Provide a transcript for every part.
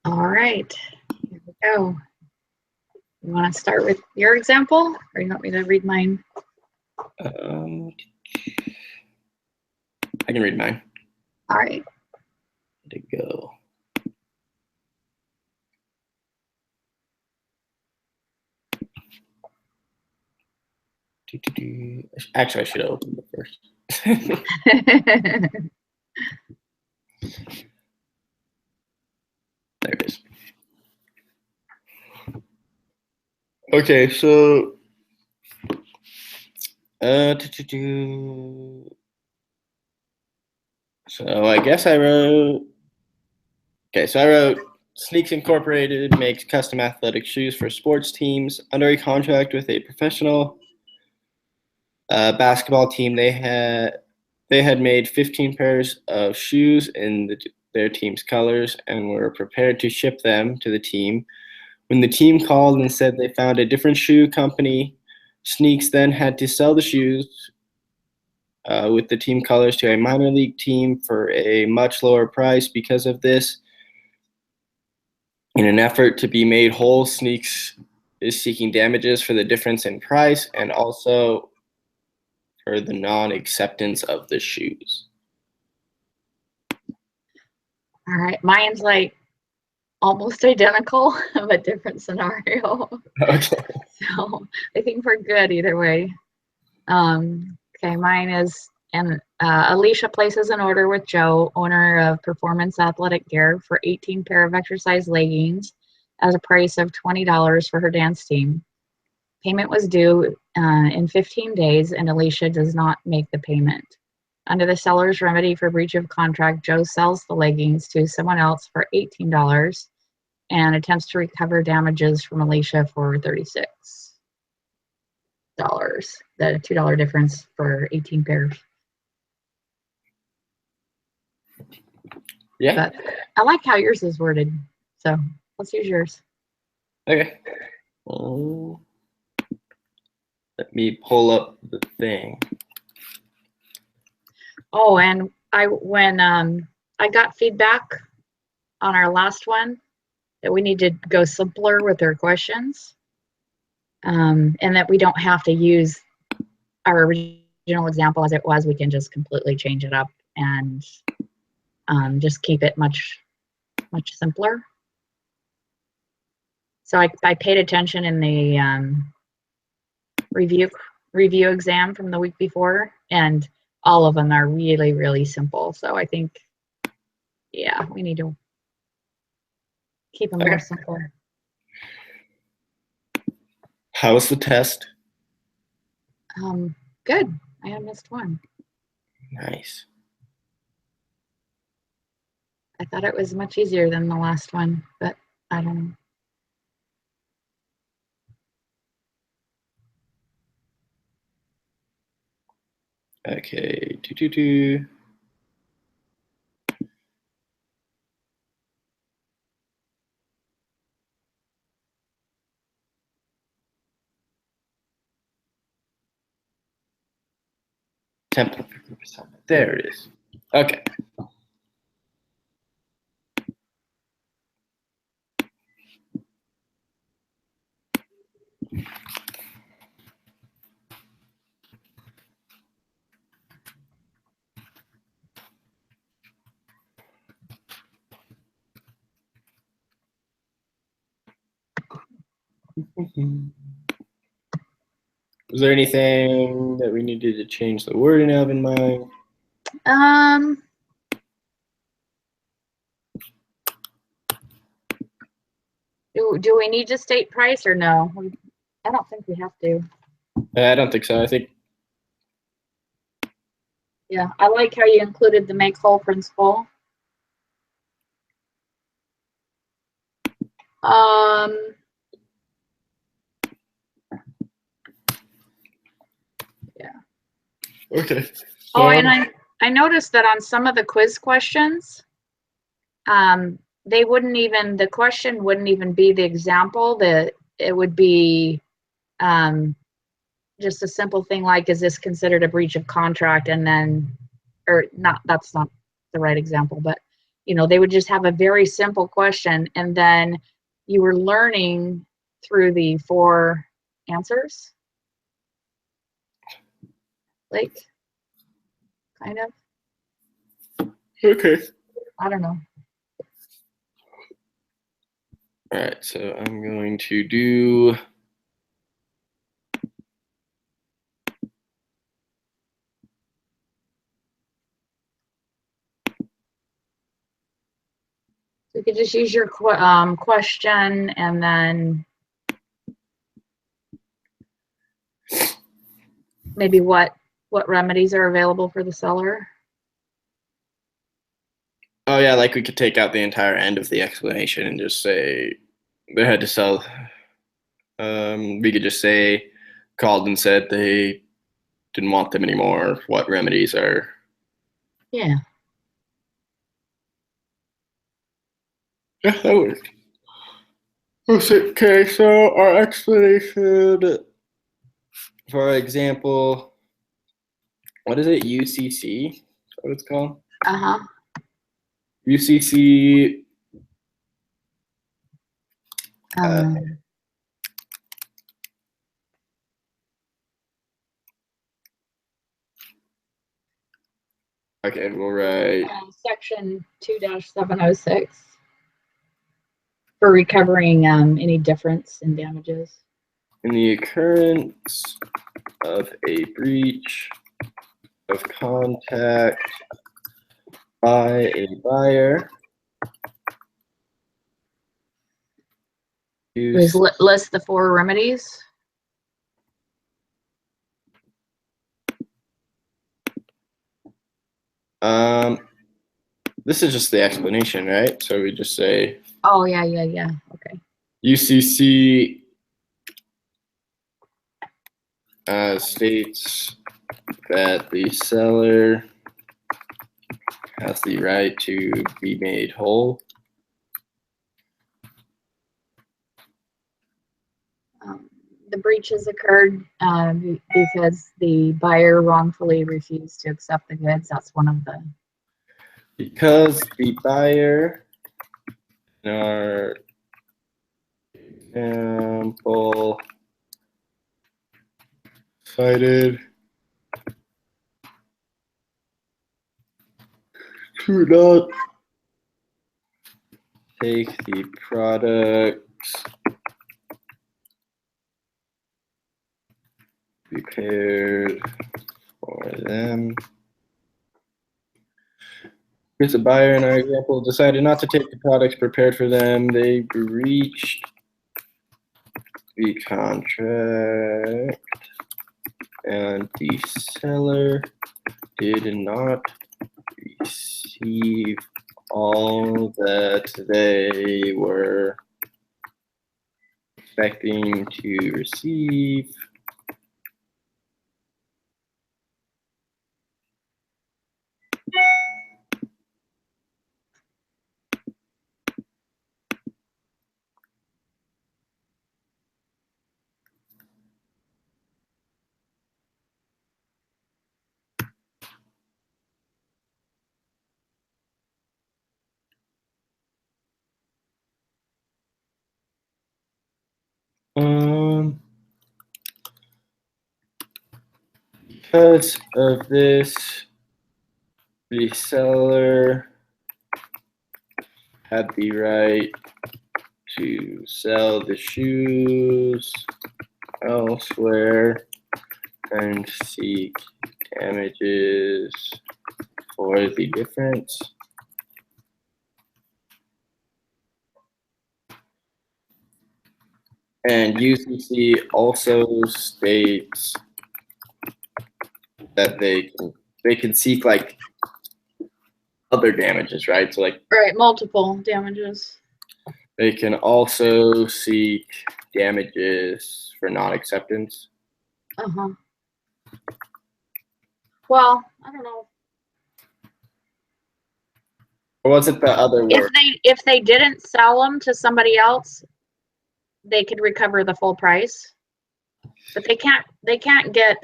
All right, here we go. You want to start with your example, or you want me to read mine? I can read mine. All right. To go. Actually, I should have opened it first. There it is. Okay, so so I guess I wrote. Okay, so I wrote Sneaks Incorporated makes custom athletic shoes for sports teams under a contract with a professional basketball team. They had made 15 pairs of shoes in their team's colors and were prepared to ship them to the team. When the team called and said they found a different shoe company, Sneaks then had to sell the shoes with the team colors to a minor league team for a much lower price. Because of this, in an effort to be made whole, Sneaks is seeking damages for the difference in price and also for the non-acceptance of the shoes. All right, mine's like almost identical, but different scenario. Okay. So I think we're good either way. Okay, mine is, and Alicia places an order with Joe, owner of Performance Athletic Gear, for 18 pair of exercise leggings at a price of $20 for her dance team. Payment was due in 15 days, and Alicia does not make the payment. Under the seller's remedy for breach of contract, Joe sells the leggings to someone else for $18 and attempts to recover damages from Alicia for $36. The $2 difference for 18 pairs. Yeah. But I like how yours is worded, so let's use yours. Okay. Let me pull up the thing. Oh, and when I got feedback on our last one that we need to go simpler with our questions, and that we don't have to use our original example as it was. We can just completely change it up and just keep it much simpler. So I paid attention in the review exam from the week before, and all of them are really simple. So I think, yeah, we need to keep them more simple. How was the test? Good. I had missed one. Nice. I thought it was much easier than the last one, but I don't know. Okay. Template. There it is. Okay. Was there anything that we needed to change the wording of in mine? Do we need to state price or no? I don't think we have to. I don't think so. I think. Yeah, I like how you included the make whole principle. Yeah. Okay. Oh, and I noticed that on some of the quiz questions, they wouldn't even, the question wouldn't even be the example, that it would be just a simple thing like, is this considered a breach of contract? And then, or not, that's not the right example, but they would just have a very simple question, and then you were learning through the 4 answers, like, kind of. Okay. I don't know. All right, so I'm going to do You could just use your question, and then maybe what remedies are available for the seller. oh yeah, like we could take out the entire end of the explanation and just say they had to sell. We could just say called and said they didn't want them anymore. What remedies are? Yeah. Yeah, that works. Okay, so our explanation, for example, what is it? UCC? Is that what it's called? Uh-huh. UCC. Okay, we'll write Section 2-706 for recovering any difference in damages. in the occurrence of a breach of contact by a buyer. Please list the 4 remedies. This is just the explanation, right? So we just say. Oh yeah. Okay. UCC states that the seller has the right to be made whole. The breaches occurred because the buyer wrongfully refused to accept the goods. That's one of the. Because the buyer, in our example, cited to not take the products prepared for them. Because the buyer in our example decided not to take the products prepared for them. They breached the contract and the seller did not receive all that they were expecting to receive. Because of this, the seller had the right to sell the shoes elsewhere and seek damages for the difference. And UCC also states that they can seek like other damages, right? So like Multiple damages. they can also seek damages for non-acceptance. Uh-huh. Well, I don't know. Or was it the other word? If they didn't sell them to somebody else, they could recover the full price. But they can't get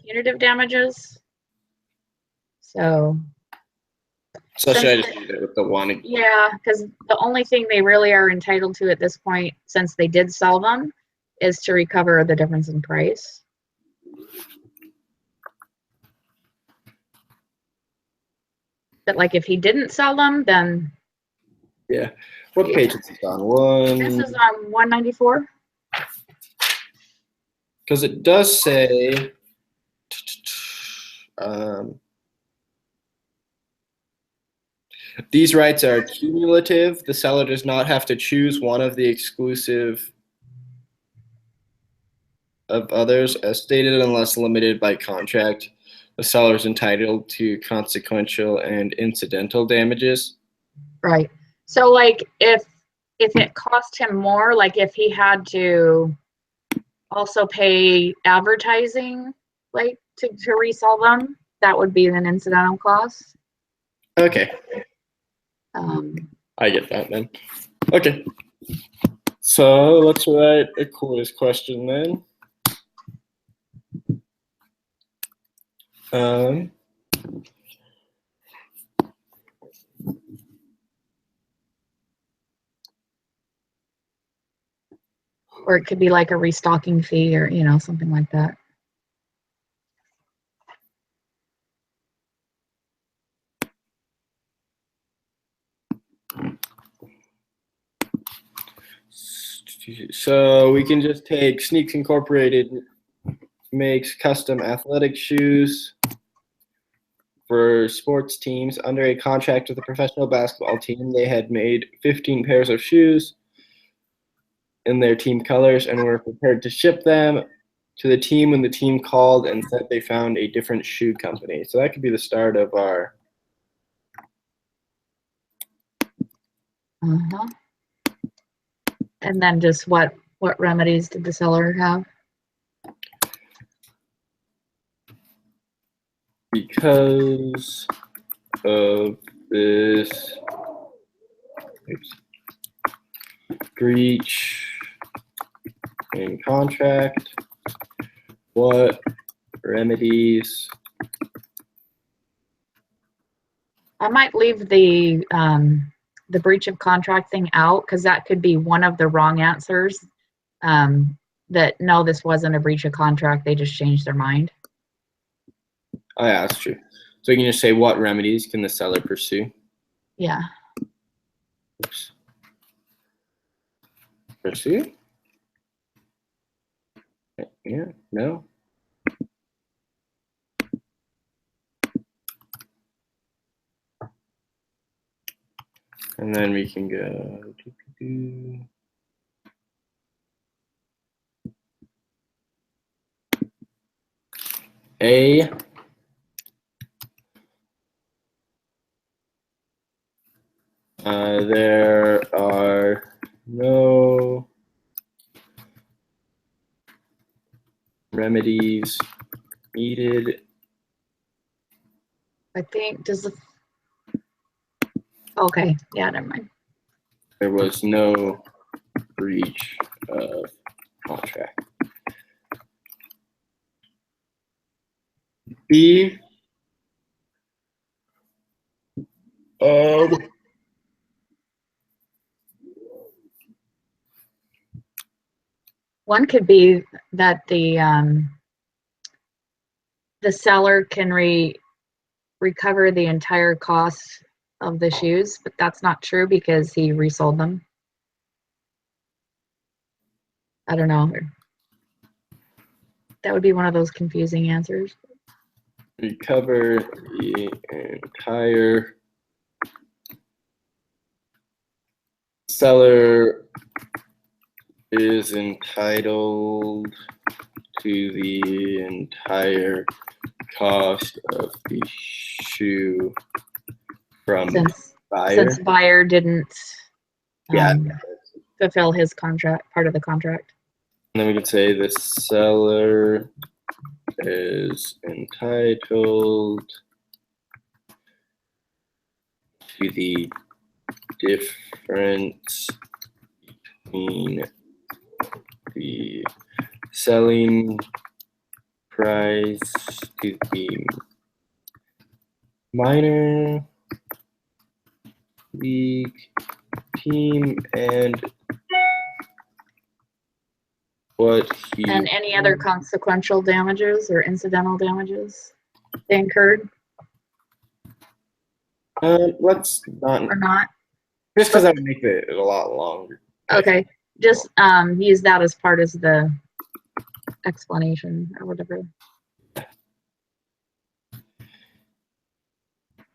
punitive damages. So So should I Since just leave it with the one? Yeah, because the only thing they really are entitled to at this point, since they did sell them, is to recover the difference in price. But like if he didn't sell them, then Yeah. What page is this on? this is on 194. Because it does say, these rights are cumulative. The seller does not have to choose one of the exclusive of others as stated unless limited by contract. The seller is entitled to consequential and incidental damages. Right. So like if it cost him more, like if he had to also pay advertising, like to resell them, that would be an incidental cost. Okay, Um, I get that then. Okay, so let's write a quiz question then. or it could be like a restocking fee or, something like that. So we can just take Sneaks Incorporated makes custom athletic shoes for sports teams under a contract with a professional basketball team. They had made 15 pairs of shoes in their team colors and were prepared to ship them to the team when the team called and said they found a different shoe company. So that could be the start of our. Uh-huh. And then just what remedies did the seller have? Because of this breach in contract, what remedies? I might leave the breach of contract thing out because that could be one of the wrong answers. That no, this wasn't a breach of contract. They just changed their mind. Oh yeah, that's true. So you can just say what remedies can the seller pursue? Yeah. Oops. Pursue? Yeah, no. And then we can go. A. There are no remedies needed. I think okay, yeah, never mind. There was no breach of contract. B. One could be that the seller can recover the entire cost of the shoes, but that's not true because he resold them. I don't know. That would be one of those confusing answers. Recover the entire seller is entitled to the entire cost of the shoe from buyer. Since buyer didn't Yeah. fulfill his contract, part of the contract. And then we could say the seller is entitled to the difference between the selling price to the minor league team and what he And any other consequential damages or incidental damages they incurred let's not or not? just because I would make it a lot longer. Okay, just use that as part of the explanation or whatever.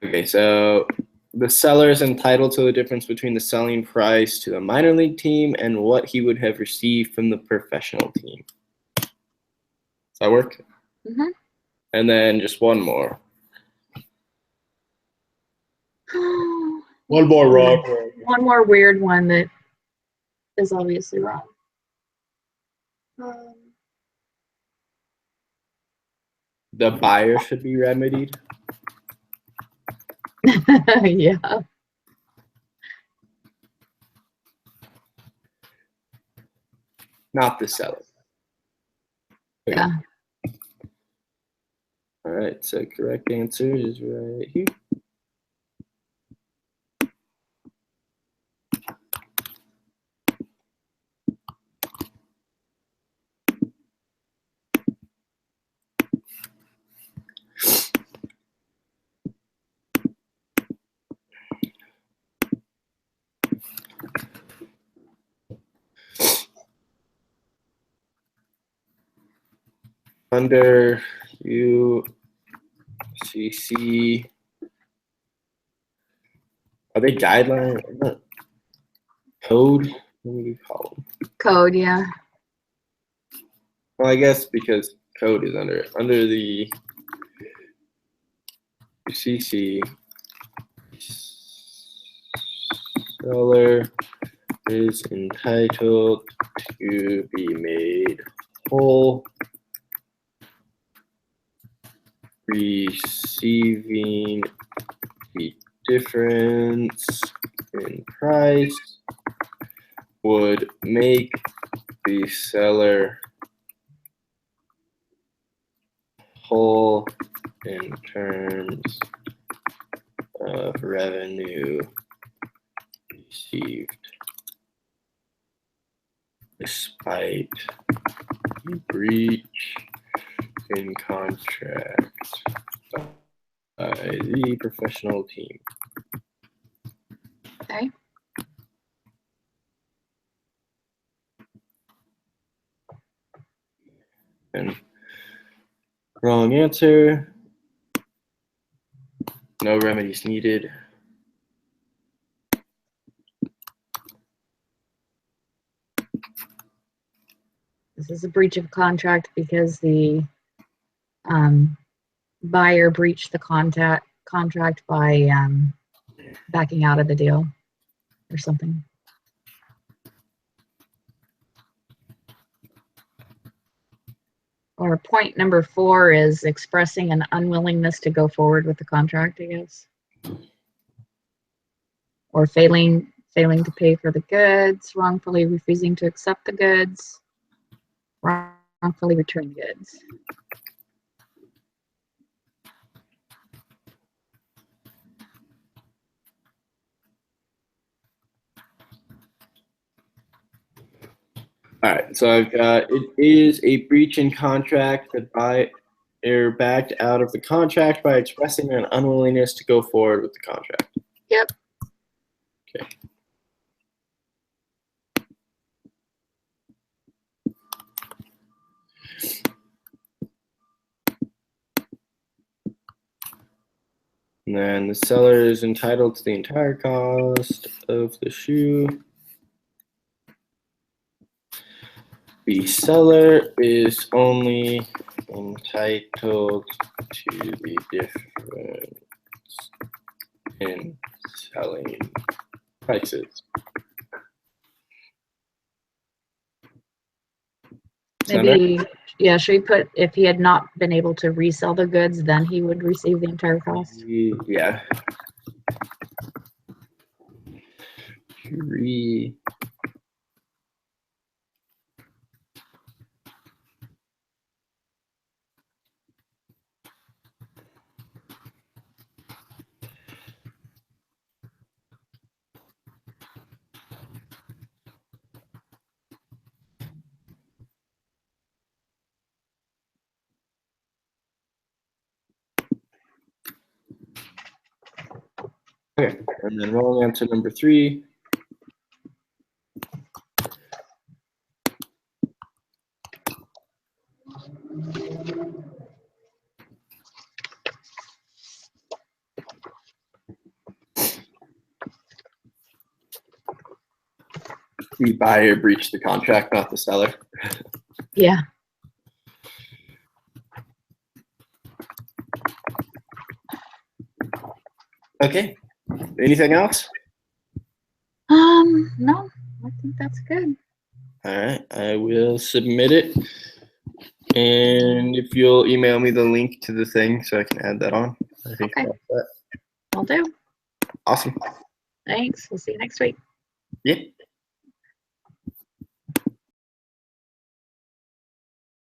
Okay, so the seller is entitled to the difference between the selling price to the minor league team and what he would have received from the professional team. Does that work? Mm-hmm. And then just one more. One more wrong. One more weird one that is obviously wrong. The buyer should be remedied. Yeah. Not the seller. Okay. Yeah. All right, so correct answer is right here. Under UCC, are they guideline? Code? What do you call them? Code, yeah. Well, I guess because code is under the UCC, seller is entitled to be made whole, receiving the difference in price would make the seller whole in terms of revenue received despite the breach in contract by the professional team. Okay. And wrong answer. No remedies needed. This is a breach of contract because the buyer breached the contract by backing out of the deal or something. Or point number 4 is expressing an unwillingness to go forward with the contract, I guess. Or failing to pay for the goods, wrongfully refusing to accept the goods, wrongfully returning goods. All right, so I've got it is a breach in contract. The buyer backed out of the contract by expressing an unwillingness to go forward with the contract. Yep. Okay. And then the seller is entitled to the entire cost of the shoe. The seller is only entitled to the difference in selling prices. Maybe, yeah, should we put if he had not been able to resell the goods, then he would receive the entire cost? Yeah. Okay, and then wrong answer number 3. The buyer breached the contract, not the seller. Yeah. Okay. Anything else? No, I think that's good. All right, I will submit it. And if you'll email me the link to the thing so I can add that on. I think Okay. that's that. Will do. Awesome. Thanks. We'll see you next week. Yeah.